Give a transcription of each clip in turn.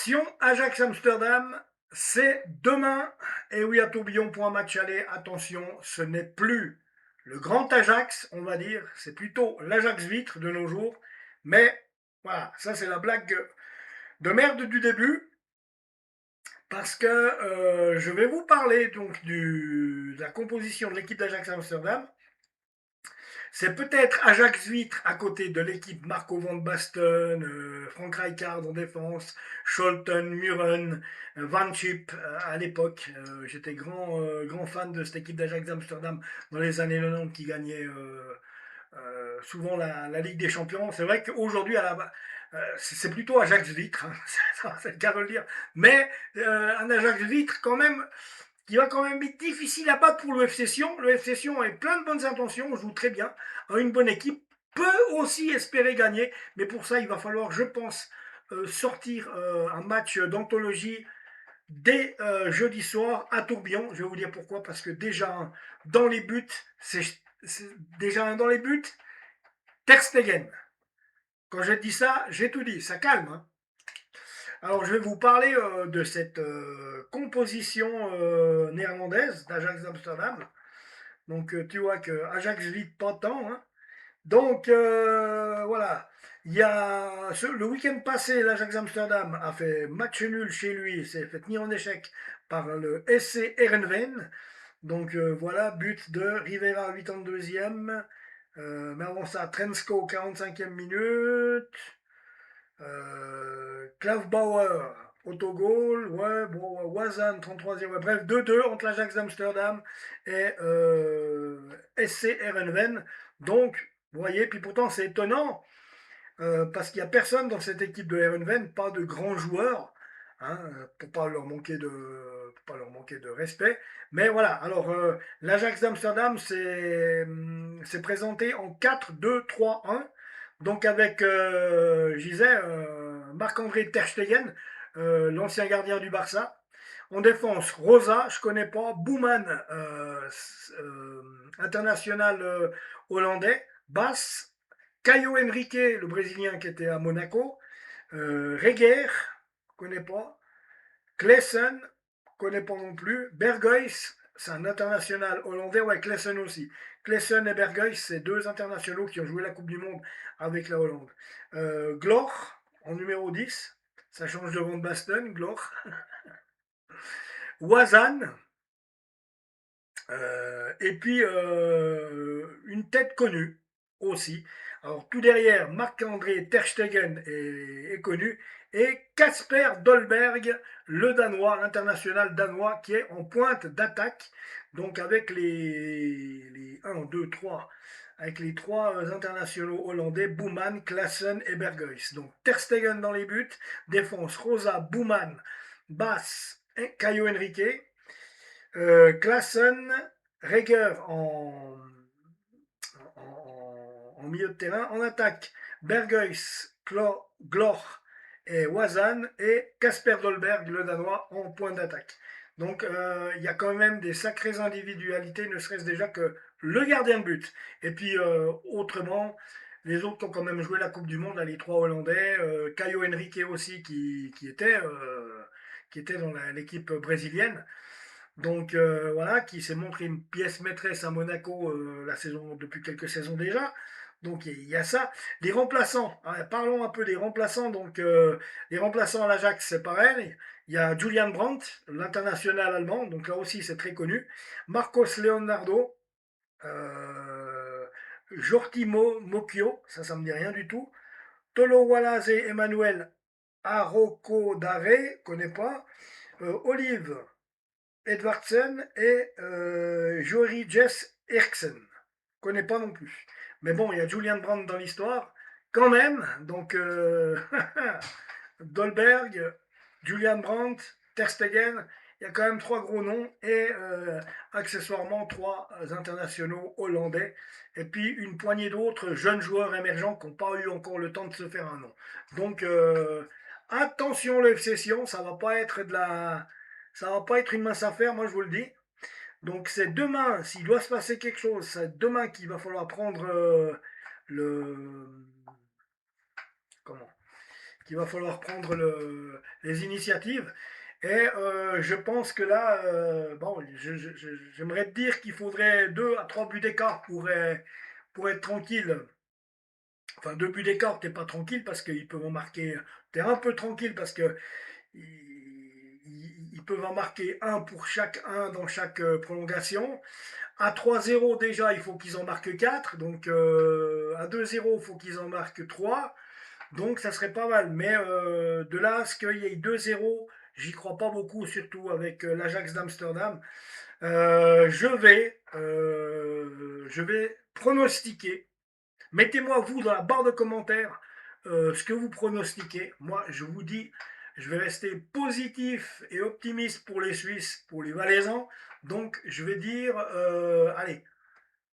Sion Ajax Amsterdam, c'est demain. Et oui, à Tourbillon pour un match aller. Attention, ce n'est plus le grand Ajax, on va dire. C'est plutôt l'Ajax Vitre de nos jours. Mais voilà, ça c'est la blague de merde du début. Parce que je vais vous parler donc de la composition de l'équipe d'Ajax Amsterdam. C'est peut-être Ajax Vitre à côté de l'équipe Marco van Basten, Frank Rijkaard en défense, Scholten, Muren, Van Schip à l'époque. J'étais grand fan de cette équipe d'Ajax Amsterdam dans les années 90 qui gagnait souvent la Ligue des Champions. C'est vrai qu'aujourd'hui, c'est plutôt Ajax Vitre, hein, c'est le cas de le dire. Mais un Ajax Vitre quand même qui va quand même être difficile à battre pour le FC Sion. Le FC Sion a plein de bonnes intentions, joue très bien, a une bonne équipe, peut aussi espérer gagner, mais pour ça, il va falloir, je pense, sortir un match d'anthologie dès jeudi soir à Tourbillon. Je vais vous dire pourquoi, parce que déjà dans les buts, c'est déjà dans les buts, Ter Stegen. Quand je dis ça, j'ai tout dit, ça calme. Hein. Alors, je vais vous parler de cette composition néerlandaise d'Ajax d'Amsterdam. Donc, tu vois que Ajax vit pas tant. Hein. Donc, voilà. Le week-end passé, l'Ajax Amsterdam a fait match nul chez lui, s'est fait tenir en échec par le SC Heerenveen. Donc, voilà, but de Rivera 82e. Mais avant ça, Trensko 45e minute. Klaus autogol, ouais, bon, Wazan 33e, ouais, bref, 2-2 entre l'Ajax d'Amsterdam et SC Heerenveen. Donc, vous voyez, puis pourtant c'est étonnant, parce qu'il n'y a personne dans cette équipe de Heerenveen, pas de grands joueurs, hein, pour pas leur manquer de respect. Mais voilà, alors l'Ajax d'Amsterdam s'est présenté en 4-2-3-1, donc avec, je disais, Marc-André Ter Stegen, l'ancien gardien du Barça. En défense, Rosa, je connais pas, Bouman, international hollandais, Bass, Caio Henrique, le Brésilien qui était à Monaco, Reguer, connais pas, Klesen, connais pas non plus, Berghuis, c'est un international hollandais, ouais, Klesen aussi. Klesen et Berghuis, c'est deux internationaux qui ont joué la Coupe du Monde avec la Hollande. Glor, en numéro 10, ça change de Van Basten, Glor. Wazan, et puis une tête connue aussi. Alors tout derrière, Marc-André Ter Stegen est connu. Et Kasper Dolberg, le Danois, l'international danois, qui est en pointe d'attaque. Donc avec les 1, 2, 3, avec les trois internationaux hollandais, Bouman, Klaassen et Berghuis. Donc Ter Stegen dans les buts, défense Rosa, Bouman, Bass et Caio Henrique. Klaassen, Reger en milieu de terrain. En attaque, Berghuis, Glor et Wazan. Et Kasper Dolberg, le Danois, en point d'attaque. Donc il y a quand même des sacrées individualités, ne serait-ce déjà que le gardien de but. Et puis autrement, les autres ont quand même joué la Coupe du Monde, là, les trois Hollandais, Caio Henrique aussi qui était dans l'équipe brésilienne. Donc voilà, qui s'est montré une pièce maîtresse à Monaco depuis quelques saisons déjà. Donc il y a ça. Les remplaçants, hein, parlons un peu des remplaçants. Donc les remplaçants à l'Ajax, c'est pareil. Il y a Julian Brandt, l'international allemand, donc là aussi c'est très connu. Marcos Leonardo, Jordi Mocchio, ça me dit rien du tout. Tolo Walase Emmanuel Arokodare, connais pas. Olive Edvardsen et Jory Jess Eriksen. Connais pas non plus. Mais bon, il y a Julian Brandt dans l'histoire, quand même. Donc, Dolberg, Julian Brandt, Ter Stegen, il y a quand même trois gros noms et accessoirement trois internationaux hollandais. Et puis une poignée d'autres jeunes joueurs émergents qui n'ont pas eu encore le temps de se faire un nom. Donc, attention le FC Sion, ça va pas être une mince affaire, moi je vous le dis. Donc c'est demain, s'il doit se passer quelque chose, c'est demain qu'il va falloir prendre le comment qu'il va falloir prendre les initiatives. Et je pense que là, bon, j'aimerais te dire qu'il faudrait 2 à 3 buts d'écart pour être tranquille. Enfin, 2 buts d'écart, t'es pas tranquille parce qu'ils peuvent en marquer. T'es un peu tranquille parce que ils peuvent en marquer un pour chaque un dans chaque prolongation. À 3-0 déjà, il faut qu'ils en marquent 4. Donc à 2-0, il faut qu'ils en marquent 3. Donc ça serait pas mal. Mais de là à ce qu'il y ait 2-0, j'y crois pas beaucoup, surtout avec l'Ajax d'Amsterdam. Je vais pronostiquer. Mettez-moi vous dans la barre de commentaires ce que vous pronostiquez. Moi, je vous dis, je vais rester positif et optimiste pour les Suisses, pour les Valaisans. Donc, je vais dire, allez,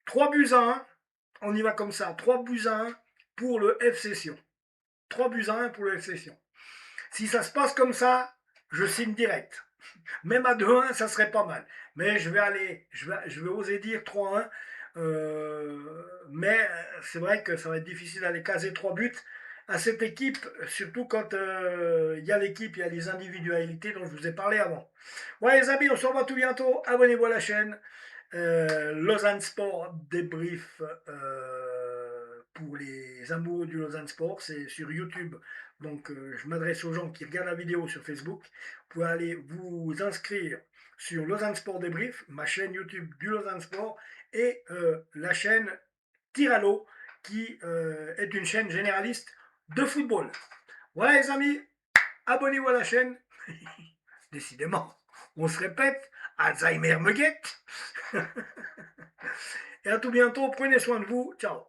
3-1. On y va comme ça. 3-1 pour le FC Sion. 3-1 pour le FC Sion. Si ça se passe comme ça, je signe direct. Même à 2-1, ça serait pas mal. Mais je vais oser dire 3-1. Mais c'est vrai que ça va être difficile d'aller caser 3 buts à cette équipe, surtout quand il y a l'équipe, il y a les individualités dont je vous ai parlé avant. Ouais les amis, on se revoit tout bientôt. Abonnez-vous à la chaîne. Lausanne Sport débrief pour les amoureux du Lausanne Sport, c'est sur YouTube. Donc je m'adresse aux gens qui regardent la vidéo sur Facebook. Vous pouvez aller vous inscrire sur Lausanne Sport débrief, ma chaîne YouTube du Lausanne Sport, et la chaîne Tir à l'eau, qui est une chaîne généraliste de football. Voilà les amis, abonnez-vous à la chaîne. Décidément, on se répète, Alzheimer me guette. Et à tout bientôt, prenez soin de vous, ciao.